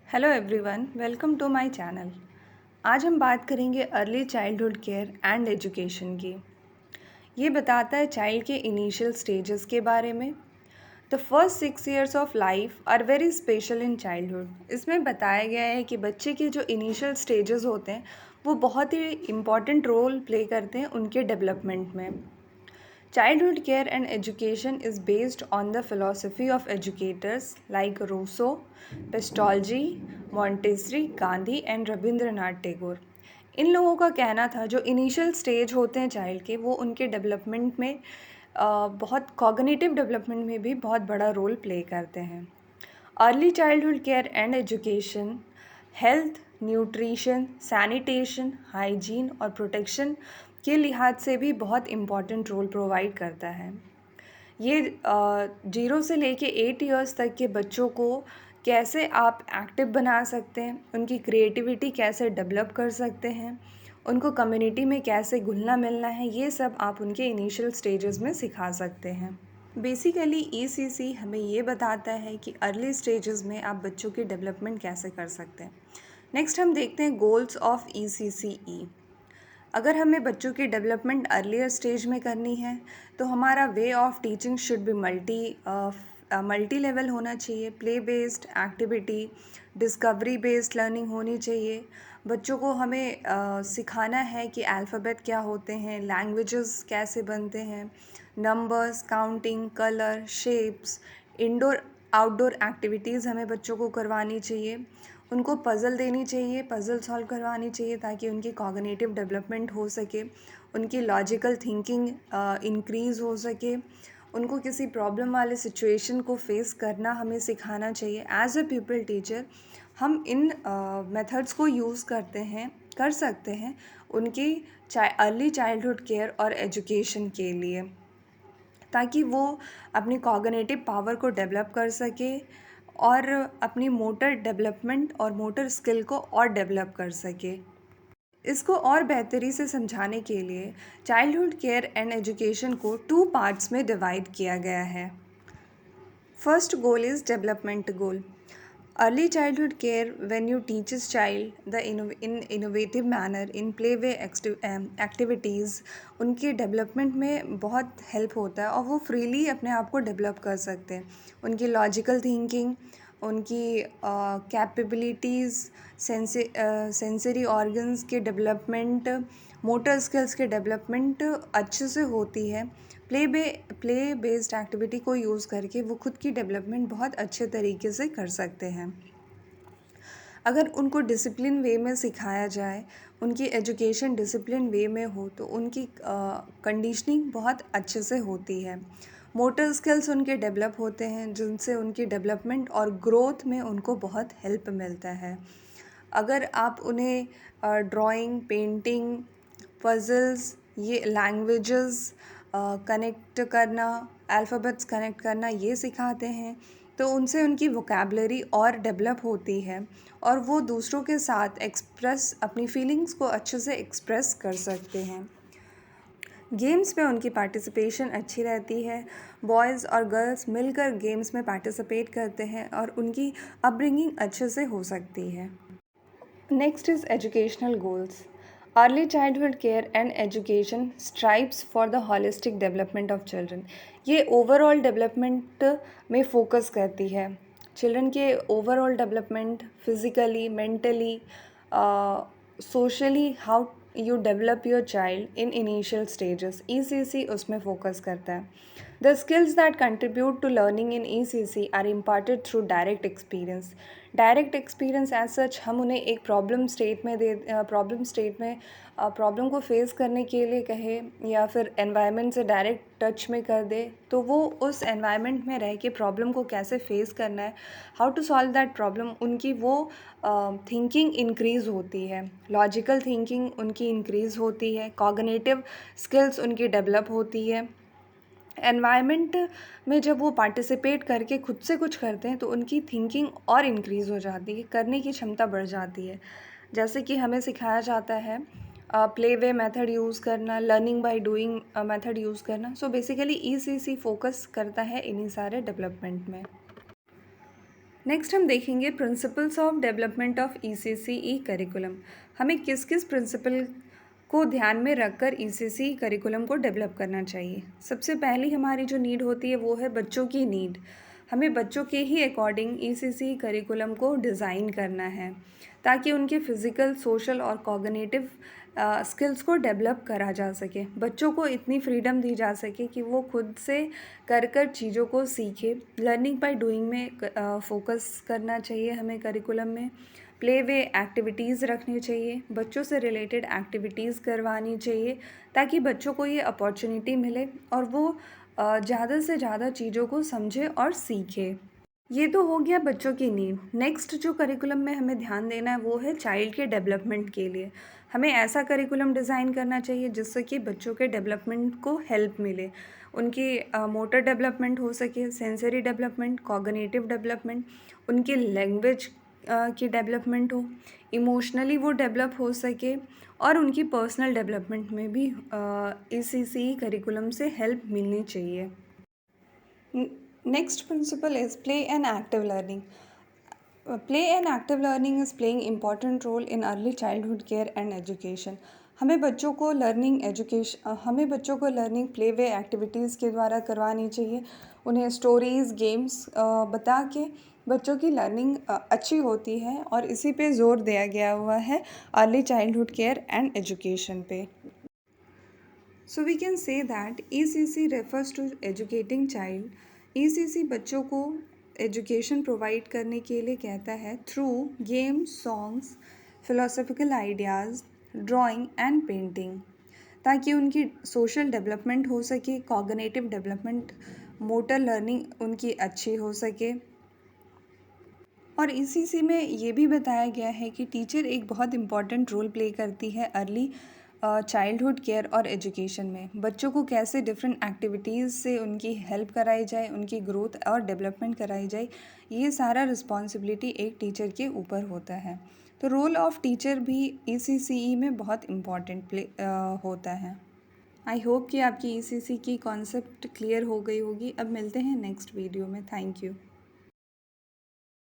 Hello everyone, welcome to my channel. आज हम बात करेंगे early childhood care and education की। ये बताता है चाइल्ड के इनिशियल स्टेजेस के बारे में। The first 6 years of life are very special in childhood. इसमें बताया गया है कि बच्चे के जो इनिशियल स्टेजेस होते हैं वो बहुत ही इम्पॉर्टेंट रोल प्ले करते हैं उनके डेवलपमेंट में। Childhood care and education is based on the philosophy of educators like Rousseau, Pestalozzi, Montessori, Gandhi and Rabindranath Tagore। इन लोगों का कहना था जो इनिशियल स्टेज होते हैं चाइल्ड के वो उनके डेवलपमेंट में बहुत कॉग्निटिव डेवलपमेंट में भी बहुत बड़ा रोल प्ले करते हैं। Early childhood care and education health, nutrition, sanitation, hygiene और प्रोटेक्शन के लिहाज से भी बहुत इम्पॉर्टेंट रोल प्रोवाइड करता है। ये 0 से लेके 8 years तक के बच्चों को कैसे आप एक्टिव बना सकते हैं, उनकी क्रिएटिविटी कैसे डेवलप कर सकते हैं, उनको कम्युनिटी में कैसे घुलना मिलना है, ये सब आप उनके इनिशियल स्टेजेस में सिखा सकते हैं। बेसिकली ECC हमें ये बताता है कि अर्ली स्टेजेस में आप बच्चों की डेवलपमेंट कैसे कर सकते हैं। नेक्स्ट हम देखते हैं गोल्स ऑफ ECCE। अगर हमें बच्चों की डेवलपमेंट अर्लियर स्टेज में करनी है तो हमारा way of teaching should be multi level होना चाहिए। Play based activity, discovery based learning होनी चाहिए। बच्चों को हमें सिखाना है कि अल्फ़ाबेट क्या होते हैं, लैंग्वेजेस कैसे बनते हैं, numbers, counting, colour, shapes, indoor outdoor activities हमें बच्चों को करवानी चाहिए। उनको पज़ल देनी चाहिए, पज़ल सॉल्व करवानी चाहिए ताकि उनकी कॉग्निटिव डेवलपमेंट हो सके, उनकी लॉजिकल थिंकिंग इंक्रीज़ हो सके। उनको किसी प्रॉब्लम वाले सिचुएशन को फेस करना हमें सिखाना चाहिए। एज़ अ पीपल टीचर हम इन मेथड्स को यूज़ कर सकते हैं उनकी अर्ली चाइल्डहुड केयर और एजुकेशन के लिए, ताकि वो अपनी कॉग्निटिव पावर को डेवलप कर सके और अपनी मोटर डेवलपमेंट और मोटर स्किल को और डेवलप कर सके। इसको और बेहतरी से समझाने के लिए चाइल्डहुड केयर एंड एजुकेशन को 2 पार्ट्स में डिवाइड किया गया है। First goal is development goal. Early childhood care when you teaches child the in innovative manner in play way activities उनके डेवलपमेंट में बहुत हेल्प होता है और वो फ्रीली अपने आप को डेवलप कर सकते हैं। उनकी लॉजिकल थिंकिंग, उनकी कैपेबिलिटीज़, सेंसरी ऑर्गन्स के डेवलपमेंट, मोटर स्किल्स के डेवलपमेंट अच्छे से होती है। प्ले बेस्ड एक्टिविटी को यूज़ करके वो खुद की डेवलपमेंट बहुत अच्छे तरीके से कर सकते हैं। अगर उनको डिसिप्लिन वे में सिखाया जाए, उनकी एजुकेशन डिसिप्लिन वे में हो तो उनकी कंडीशनिंग बहुत अच्छे से होती है। मोटर स्किल्स उनके डेवलप होते हैं जिनसे उनकी डेवलपमेंट और ग्रोथ में उनको बहुत हेल्प मिलता है। अगर आप उन्हें ड्राइंग, पेंटिंग, पज़ल्स, ये लैंग्वेजेस कनेक्ट करना, अल्फ़ाबेट्स कनेक्ट करना ये सिखाते हैं तो उनसे उनकी वोकैबुलरी और डेवलप होती है और वो दूसरों के साथ अपनी फीलिंग्स को अच्छे से एक्सप्रेस कर सकते हैं। गेम्स में उनकी पार्टिसिपेशन अच्छी रहती है। बॉयज़ और गर्ल्स मिलकर गेम्स में पार्टिसिपेट करते हैं और उनकी अपब्रिंगिंग अच्छे से हो सकती है। Next is educational goals. Early childhood care and education strives for the holistic development of children. ये ओवरऑल डेवलपमेंट में फोकस करती है। चिल्ड्रन के overall development physically, mentally, socially, how you develop your child in initial stages, ECC उसमें focus करता है। The skills that contribute to learning in ECC are imparted through direct experience. Direct experience as such हम उन्हें एक problem को face करने के लिए कहें या फिर एनवायरनमेंट से डायरेक्ट टच में कर दे तो वो उस एनवायरनमेंट में रह के प्रॉब्लम को कैसे फेस करना है, how to solve that problem, उनकी वो थिंकिंग इंक्रीज़ होती है। लॉजिकल थिंकिंग उनकी इंक्रीज़ होती है, कॉग्निटिव स्किल्स उनकी डेवलप होती है। एनवायरनमेंट में जब वो पार्टिसिपेट करके खुद से कुछ करते हैं तो उनकी थिंकिंग और इंक्रीज़ हो जाती है, करने की क्षमता बढ़ जाती है। जैसे कि हमें सिखाया जाता है प्ले वे मेथड यूज़ करना, learning by doing method use करना। सो बेसिकली ECC फोकस करता है इन्हीं सारे डेवलपमेंट में। नेक्स्ट हम देखेंगे principles of development of ECCE curriculum. हमें किस किस प्रिंसिपल को ध्यान में रखकर ECCE करिकुलम को डेवलप करना चाहिए। सबसे पहली हमारी जो नीड होती है वो है बच्चों की नीड। हमें बच्चों के ही अकॉर्डिंग ECCE करिकुलम को डिज़ाइन करना है ताकि उनके फिज़िकल, सोशल और कॉग्निटिव स्किल्स को डेवलप करा जा सके। बच्चों को इतनी फ्रीडम दी जा सके कि वो खुद से कर चीज़ों को सीखे। लर्निंग बाय डूइंग में फोकस करना चाहिए हमें करिकुलम में। प्ले वे एक्टिविटीज़ रखनी चाहिए, बच्चों से रिलेटेड एक्टिविटीज़ करवानी चाहिए ताकि बच्चों को ये अपॉर्चुनिटी मिले और वो ज़्यादा से ज़्यादा चीज़ों को समझे और सीखे। ये तो हो गया बच्चों की नीड। नेक्स्ट जो करिकुलम में हमें ध्यान देना है वो है चाइल्ड के डेवलपमेंट के लिए। हमें ऐसा करिकुलम डिज़ाइन करना चाहिए जिससे कि बच्चों के डेवलपमेंट को हेल्प मिले। उनकी मोटर डेवलपमेंट हो सके, सेंसरी डेवलपमेंट, कॉग्निटिव डेवलपमेंट, उनकी लैंग्वेज की डेवलपमेंट हो, इमोशनली वो डेवलप हो सके और उनकी पर्सनल डेवलपमेंट में भी ECCE करिकुलम से हेल्प मिलनी चाहिए। Next principle is play and active learning. Play and active learning is playing important role in early childhood care and education. हमें बच्चों को लर्निंग प्ले वे एक्टिविटीज़ के द्वारा करवानी चाहिए। उन्हें स्टोरीज़, गेम्स बता के बच्चों की लर्निंग अच्छी होती है और इसी पे ज़ोर दिया गया हुआ है early childhood care and education पे। So we can say that ECC refers to educating child. ECC बच्चों को एजुकेशन प्रोवाइड करने के लिए कहता है through games, songs, philosophical ideas, drawing and painting, ताकि उनकी सोशल डेवलपमेंट हो सके, कॉग्निटिव डेवलपमेंट, मोटर लर्निंग उनकी अच्छी हो सके। और ECC में ये भी बताया गया है कि टीचर एक बहुत इम्पॉर्टेंट रोल प्ले करती है अर्ली चाइल्डहुड केयर और एजुकेशन में। बच्चों को कैसे डिफरेंट एक्टिविटीज़ से उनकी हेल्प कराई जाए, उनकी ग्रोथ और डेवलपमेंट कराई जाए, ये सारा रिस्पॉन्सिबिलिटी एक टीचर के ऊपर होता है। तो रोल ऑफ टीचर भी ECCE में बहुत इम्पॉर्टेंट होता है। आई होप कि आपकी ECC की कॉन्सेप्ट क्लियर हो गई होगी। अब मिलते हैं नेक्स्ट वीडियो में। Thank you.